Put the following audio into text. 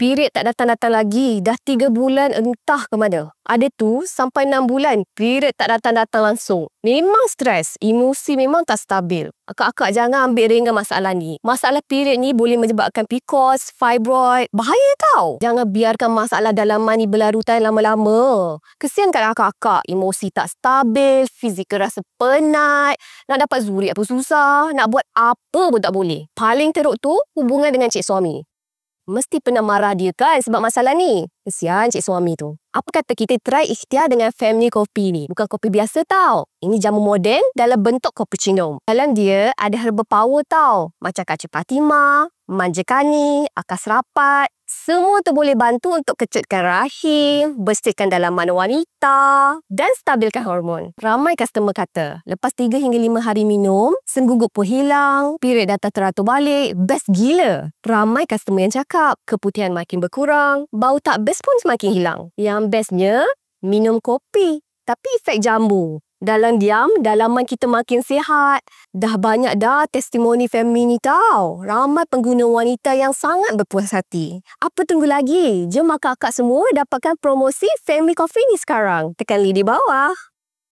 Period tak datang-datang lagi. Dah 3 bulan entah ke mana. Ada tu sampai 6 bulan period tak datang-datang langsung. Memang stres. Emosi memang tak stabil. Akak-akak jangan ambil ringan masalah ni. Masalah period ni boleh menyebabkan PCOS, fibroid. Bahaya tau. Jangan biarkan masalah dalaman ni berlarutan lama-lama. Kesian kat akak-akak. Emosi tak stabil. Fizikal rasa penat. Nak dapat zuriat pun susah. Nak buat apa pun tak boleh. Paling teruk tu hubungan dengan cik suami. Mesti pernah marah dia kan sebab masalah ni. Kesian cik suami tu. Apa kata kita try ikhtiar dengan family coffee ni. Bukan kopi biasa tau. Ini jamu moden dalam bentuk cappuccino. Dalam dia ada herbal power tau. Macam kaca Fatimah, manja kani, akar serapat. Semua tu boleh bantu untuk kecutkan rahim, bersihkan dalaman wanita dan stabilkan hormon. Ramai customer kata, lepas 3 hingga 5 hari minum, senggugut pun hilang, period datang teratur balik, best gila. Ramai customer yang cakap, keputihan makin berkurang, bau tak best pun semakin hilang. Yang bestnya, minum kopi. Tapi efek jambu. Dalam diam, dalaman kita makin sihat. Dah banyak dah testimoni family ni tau. Ramai pengguna wanita yang sangat berpuas hati. Apa tunggu lagi? Jom akak-akak semua dapatkan promosi Family Coffee ni sekarang. Tekan link di bawah.